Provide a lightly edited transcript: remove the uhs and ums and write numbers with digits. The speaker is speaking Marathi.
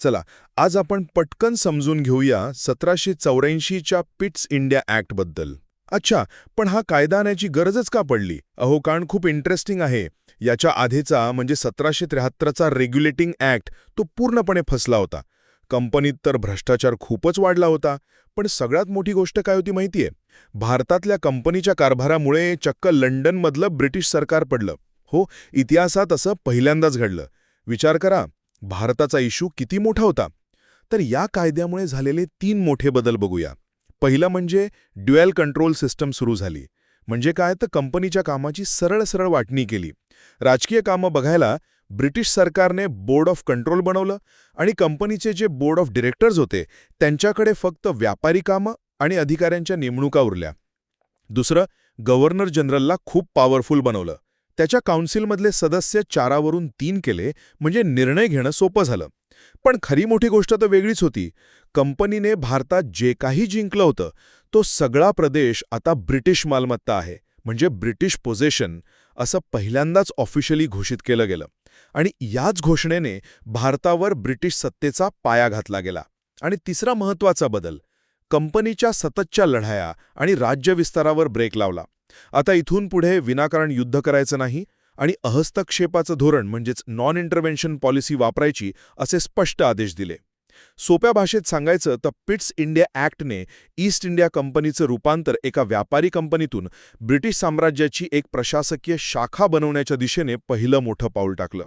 चला, आज आपण पटकन समजून घेऊया 1784च्या पिट्स इंडिया ॲक्टबद्दल. अच्छा, पण हा कायदा आणायची गरजच का पडली? कारण खूप इंटरेस्टिंग आहे. याच्या आधीचा म्हणजे 1773चा रेग्युलेटिंग ॲक्ट तो पूर्णपणे फसला होता. कंपनीत तर भ्रष्टाचार खूपच वाढला होता. पण सगळ्यात मोठी गोष्ट काय होती माहितीये? भारतातल्या कंपनीच्या कारभारामुळे चक्क लंडनमधलं ब्रिटिश सरकार पडलं. हो, इतिहासात असं पहिल्यांदाच घडलं. विचार करा, भारताचा इश्यू किती मोठा होता. तर या कायद्यामुळे झालेले 3 मोठे बदल बघूया. पहिलं म्हणजे ड्युअल कंट्रोल सिस्टम सुरू झाली. म्हणजे काय, तर कंपनीच्या कामाची सरळ सरळ वाटणी केली. राजकीय कामं बघायला ब्रिटिश सरकारने बोर्ड ऑफ कंट्रोल बनवलं आणि कंपनीचे जे बोर्ड ऑफ डिरेक्टर्स होते त्यांच्याकडे फक्त व्यापारी कामं आणि अधिकाऱ्यांच्या नेमणुका उरल्या. दुसरं, गव्हर्नर जनरलला खूप पॉवरफुल बनवलं. त्याच्या काउन्सिलमधले सदस्य 4वरून 3 केले, म्हणजे निर्णय घेणं सोपं झालं. पण खरी मोठी गोष्ट तर वेगळीच होती. कंपनीने भारतात जे काही जिंकलं होतं तो सगळा प्रदेश आता ब्रिटिश मालमत्ता आहे, म्हणजे ब्रिटिश पोझेशन, असं पहिल्यांदाच ऑफिशियली घोषित केलं गेलं. आणि याच घोषणेने भारतावर ब्रिटिश सत्तेचा पाया घातला गेला. आणि तिसरा महत्त्वाचा बदल, कंपनीच्या सततच्या लढाया आणि राज्यविस्तारावर ब्रेक लावला. आता इथून पुढे विनाकारण युद्ध करायचं नाही आणि अहस्तक्षेपाचं धोरण म्हणजेच नॉन इंटरव्हेन्शन पॉलिसी वापरायची असे स्पष्ट आदेश दिले. सोप्या भाषेत सांगायचं तर पिट्स इंडिया ॲक्टने ईस्ट इंडिया कंपनीचं रूपांतर एका व्यापारी कंपनीतून ब्रिटिश साम्राज्याची एक प्रशासकीय शाखा बनवण्याच्या दिशेने पहिलं मोठं पाऊल टाकलं.